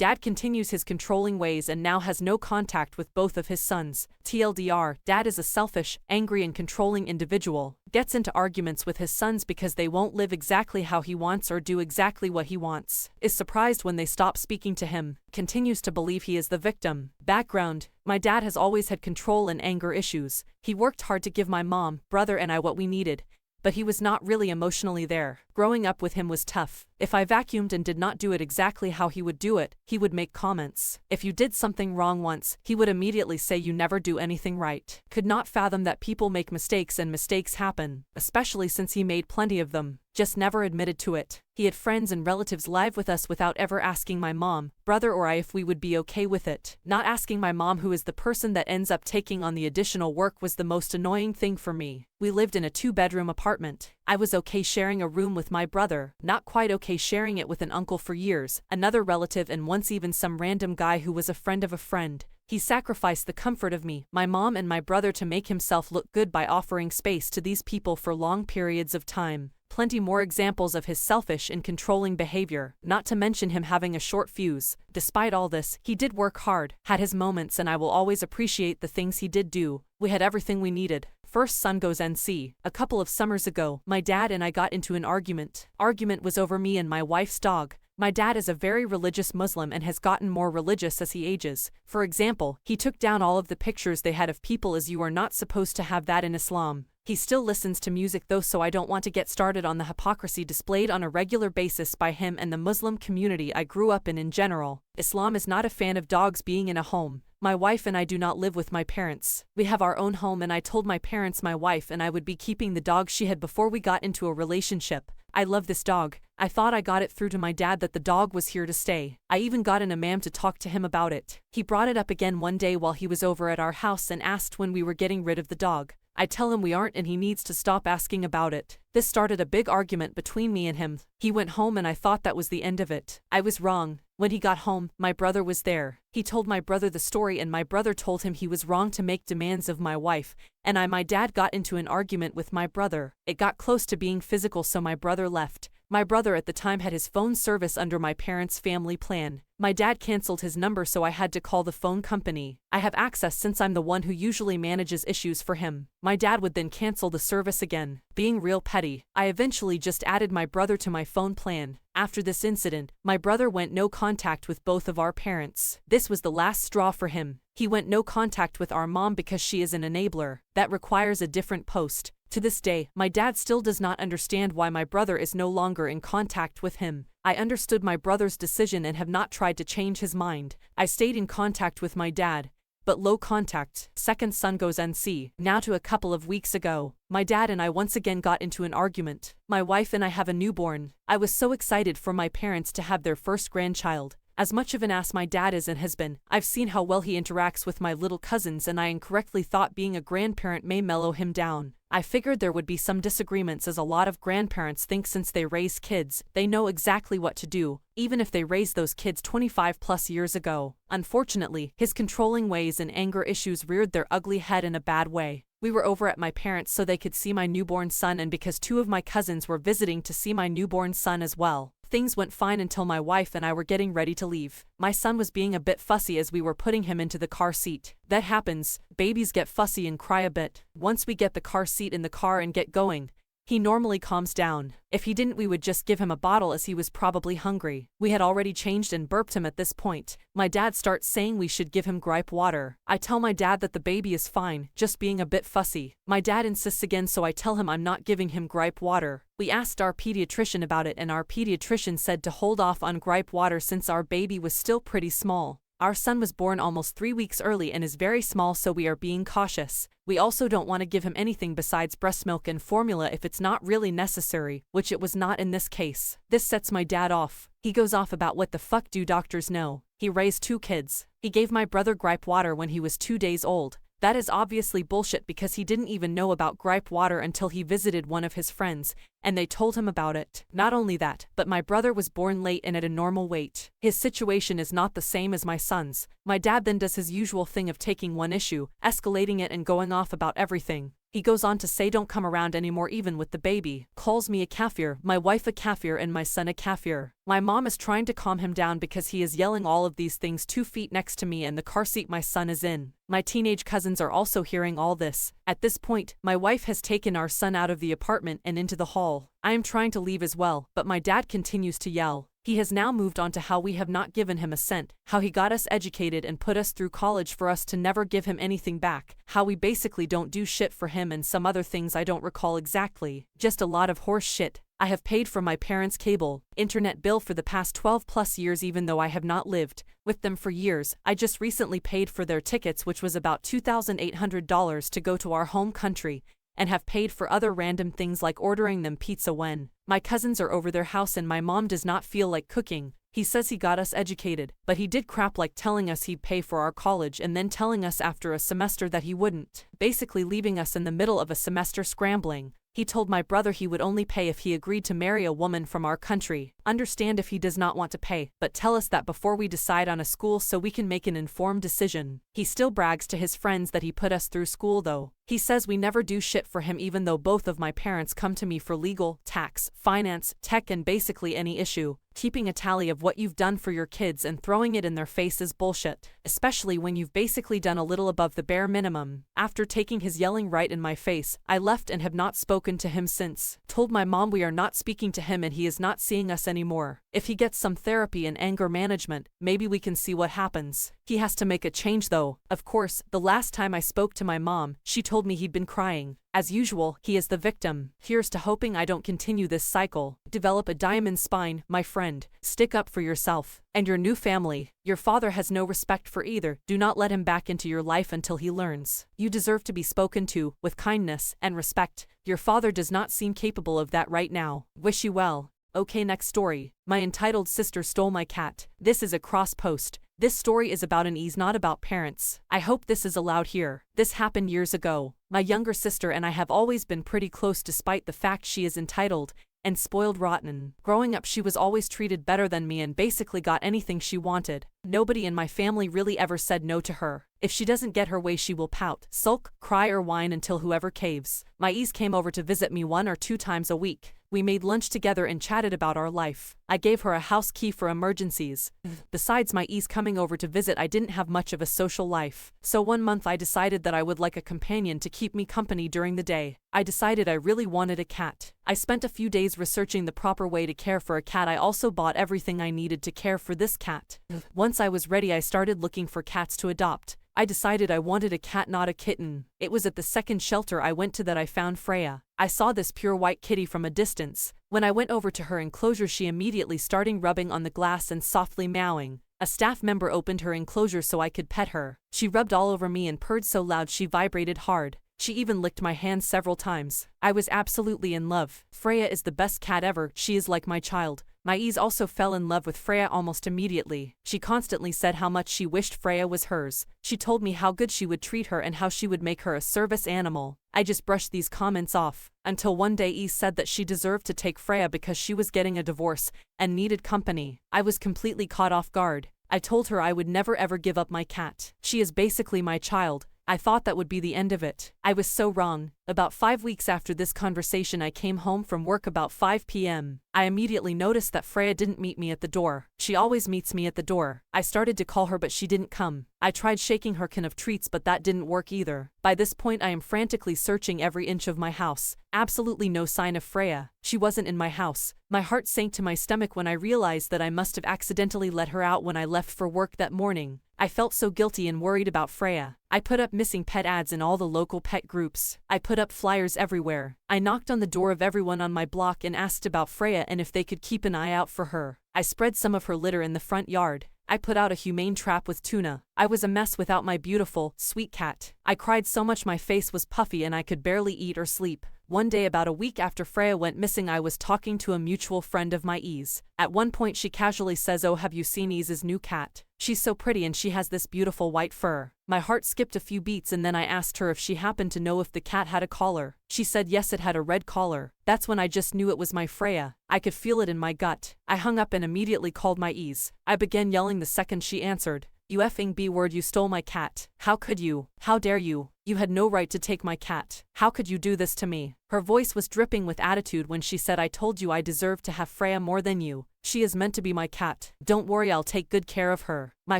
Dad continues his controlling ways and now has no contact with both of his sons. TLDR, Dad is a selfish, angry and controlling individual, gets into arguments with his sons because they won't live exactly how he wants or do exactly what he wants, is surprised when they stop speaking to him, continues to believe he is the victim. Background: my dad has always had control and anger issues. He worked hard to give my mom, brother and I what we needed, but he was not really emotionally there. Growing up with him was tough. If I vacuumed and did not do it exactly how he would do it, he would make comments. If you did something wrong once, he would immediately say you never do anything right. Could not fathom that people make mistakes and mistakes happen, especially since he made plenty of them. Just never admitted to it. He had friends and relatives live with us without ever asking my mom, brother or I if we would be okay with it. Not asking my mom, who is the person that ends up taking on the additional work, was the most annoying thing for me. We lived in a 2-bedroom apartment. I was okay sharing a room with my brother, not quite okay sharing it with an uncle for years, another relative and once even some random guy who was a friend of a friend. He sacrificed the comfort of me, my mom and my brother to make himself look good by offering space to these people for long periods of time. Plenty more examples of his selfish and controlling behavior, not to mention him having a short fuse. Despite all this, he did work hard, had his moments, and I will always appreciate the things he did do. We had everything we needed. First son goes NC. A couple of summers ago, my dad and I got into an argument. Argument was over me and my wife's dog. My dad is a very religious Muslim and has gotten more religious as he ages. For example, he took down all of the pictures they had of people, as you are not supposed to have that in Islam. He still listens to music though, so I don't want to get started on the hypocrisy displayed on a regular basis by him and the Muslim community I grew up in general. Islam is not a fan of dogs being in a home. My wife and I do not live with my parents. We have our own home, and I told my parents my wife and I would be keeping the dog she had before we got into a relationship. I love this dog. I thought I got it through to my dad that the dog was here to stay. I even got an imam to talk to him about it. He brought it up again one day while he was over at our house and asked when we were getting rid of the dog. I tell him we aren't and he needs to stop asking about it. This started a big argument between me and him. He went home and I thought that was the end of it. I was wrong. When he got home, my brother was there. He told my brother the story and my brother told him he was wrong to make demands of my wife, and my dad got into an argument with my brother. It got close to being physical, so my brother left. My brother at the time had his phone service under my parents' family plan. My dad canceled his number, so I had to call the phone company. I have access since I'm the one who usually manages issues for him. My dad would then cancel the service again. Being real petty, I eventually just added my brother to my phone plan. After this incident, my brother went no contact with both of our parents. This was the last straw for him. He went no contact with our mom because she is an enabler. That requires a different post. To this day, my dad still does not understand why my brother is no longer in contact with him. I understood my brother's decision and have not tried to change his mind. I stayed in contact with my dad, but low contact. Second son goes NC. Now to a couple of weeks ago, my dad and I once again got into an argument. My wife and I have a newborn. I was so excited for my parents to have their first grandchild. As much of an ass my dad is and has been, I've seen how well he interacts with my little cousins, and I incorrectly thought being a grandparent may mellow him down. I figured there would be some disagreements, as a lot of grandparents think since they raise kids, they know exactly what to do, even if they raised those kids 25+ years ago. Unfortunately, his controlling ways and anger issues reared their ugly head in a bad way. We were over at my parents so they could see my newborn son, and because 2 of my cousins were visiting to see my newborn son as well. Things went fine until my wife and I were getting ready to leave. My son was being a bit fussy as we were putting him into the car seat. That happens, babies get fussy and cry a bit. Once we get the car seat in the car and get going, he normally calms down. If he didn't, we would just give him a bottle as he was probably hungry. We had already changed and burped him at this point. My dad starts saying we should give him gripe water. I tell my dad that the baby is fine, just being a bit fussy. My dad insists again, so I tell him I'm not giving him gripe water. We asked our pediatrician about it, and our pediatrician said to hold off on gripe water since our baby was still pretty small. Our son was born almost 3 weeks early and is very small, so we are being cautious. We also don't want to give him anything besides breast milk and formula if it's not really necessary, which it was not in this case. This sets my dad off. He goes off about what the fuck do doctors know. He raised 2 kids. He gave my brother gripe water when he was 2 days old. That is obviously bullshit, because he didn't even know about gripe water until he visited one of his friends, and they told him about it. Not only that, but my brother was born late and at a normal weight. His situation is not the same as my son's. My dad then does his usual thing of taking one issue, escalating it and going off about everything. He goes on to say don't come around anymore even with the baby. Calls me a kafir, my wife a kafir and my son a kafir. My mom is trying to calm him down because he is yelling all of these things 2 feet next to me and the car seat my son is in. My teenage cousins are also hearing all this. At this point, my wife has taken our son out of the apartment and into the hall. I am trying to leave as well, but my dad continues to yell. He has now moved on to how we have not given him a cent, how he got us educated and put us through college for us to never give him anything back, how we basically don't do shit for him and some other things I don't recall exactly. Just a lot of horse shit. I have paid for my parents' cable, internet bill for the past 12 plus years even though I have not lived with them for years. I just recently paid for their tickets which was about $2,800 to go to our home country, and have paid for other random things like ordering them pizza when my cousins are over their house and my mom does not feel like cooking. He says he got us educated, but he did crap like telling us he'd pay for our college and then telling us after a semester that he wouldn't, basically leaving us in the middle of a semester scrambling. He told my brother he would only pay if he agreed to marry a woman from our country. Understand if he does not want to pay, but tell us that before we decide on a school so we can make an informed decision. He still brags to his friends that he put us through school though. He says we never do shit for him even though both of my parents come to me for legal, tax, finance, tech and basically any issue. Keeping a tally of what you've done for your kids and throwing it in their face is bullshit, especially when you've basically done a little above the bare minimum. After taking his yelling right in my face, I left and have not spoken to him since. Told my mom we are not speaking to him and he is not seeing us anymore. If he gets some therapy and anger management, maybe we can see what happens. He has to make a change though. Of course, the last time I spoke to my mom, she told me he'd been crying. As usual, he is the victim. Here's to hoping I don't continue this cycle. Develop a diamond spine, my friend. Stick up for yourself and your new family. Your father has no respect for either. Do not let him back into your life until he learns. You deserve to be spoken to with kindness and respect. Your father does not seem capable of that right now. Wish you well. Okay, next story. My entitled sister stole my cat. This is a cross post. This story is about an ease, not about parents. I hope this is allowed here. This happened years ago. My younger sister and I have always been pretty close despite the fact she is entitled and spoiled rotten. Growing up she was always treated better than me and basically got anything she wanted. Nobody in my family really ever said no to her. If she doesn't get her way she will pout, sulk, cry or whine until whoever caves. My ease came over to visit me 1 or 2 times a week. We made lunch together and chatted about our life. I gave her a house key for emergencies. Besides my ease coming over to visit, I didn't have much of a social life. So one month I decided that I would like a companion to keep me company during the day. I decided I really wanted a cat. I spent a few days researching the proper way to care for a cat. I also bought everything I needed to care for this cat. Once I was ready, I started looking for cats to adopt. I decided I wanted a cat, not a kitten. It was at the second shelter I went to that I found Freya. I saw this pure white kitty from a distance. When I went over to her enclosure, she immediately started rubbing on the glass and softly meowing. A staff member opened her enclosure so I could pet her. She rubbed all over me and purred so loud she vibrated hard. She even licked my hand several times. I was absolutely in love. Freya is the best cat ever. She is like my child. My ease also fell in love with Freya almost immediately. She constantly said how much she wished Freya was hers. She told me how good she would treat her and how she would make her a service animal. I just brushed these comments off, until one day Ease said that she deserved to take Freya because she was getting a divorce and needed company. I was completely caught off guard. I told her I would never ever give up my cat. She is basically my child. I thought that would be the end of it. I was so wrong. About 5 weeks after this conversation, I came home from work about 5 p.m. I immediately noticed that Freya didn't meet me at the door. She always meets me at the door. I started to call her but she didn't come. I tried shaking her can of treats but that didn't work either. By this point I am frantically searching every inch of my house. Absolutely no sign of Freya. She wasn't in my house. My heart sank to my stomach when I realized that I must have accidentally let her out when I left for work that morning. I felt so guilty and worried about Freya. I put up missing pet ads in all the local pet groups. I put up flyers everywhere. I knocked on the door of everyone on my block and asked about Freya and if they could keep an eye out for her. I spread some of her litter in the front yard. I put out a humane trap with tuna. I was a mess without my beautiful, sweet cat. I cried so much my face was puffy and I could barely eat or sleep. One day about a week after Freya went missing, I was talking to a mutual friend of my Ease. At one point she casually says, "Oh, have you seen Ease's new cat? She's so pretty and she has this beautiful white fur." My heart skipped a few beats and then I asked her if she happened to know if the cat had a collar. She said yes, it had a red collar. That's when I just knew it was my Freya. I could feel it in my gut. I hung up and immediately called my Ease. I began yelling the second she answered. You effing B-word, you stole my cat. How could you? How dare you? You had no right to take my cat. How could you do this to me? Her voice was dripping with attitude when she said, I told you I deserved to have Freya more than you. She is meant to be my cat. Don't worry, I'll take good care of her. My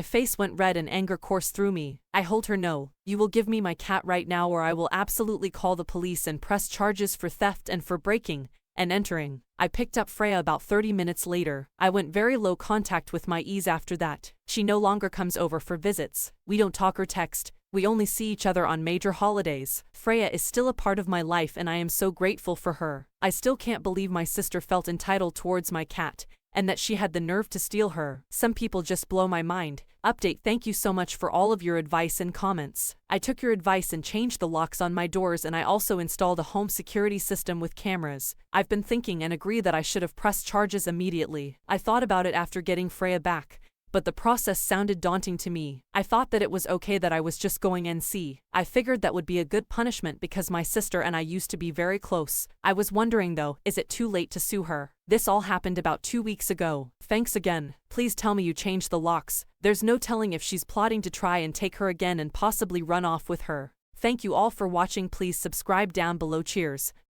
face went red and anger coursed through me. I told her no. You will give me my cat right now or I will absolutely call the police and press charges for theft and for breaking and entering. I picked up Freya about 30 minutes later. I went very low contact with my ease after that. She no longer comes over for visits. We don't talk or text. We only see each other on major holidays. Freya is still a part of my life and I am so grateful for her. I still can't believe my sister felt entitled towards my cat, and that she had the nerve to steal her. Some people just blow my mind. Update: thank you so much for all of your advice and comments. I took your advice and changed the locks on my doors, and I also installed a home security system with cameras. I've been thinking and agree that I should have pressed charges immediately. I thought about it after getting Freya back, but the process sounded daunting to me. I thought that it was okay that I was just going NC. I figured that would be a good punishment because my sister and I used to be very close. I was wondering though, is it too late to sue her? This all happened about 2 weeks ago. Thanks again. Please tell me you changed the locks. There's no telling if she's plotting to try and take her again and possibly run off with her. Thank you all for watching. Please subscribe down below. Cheers.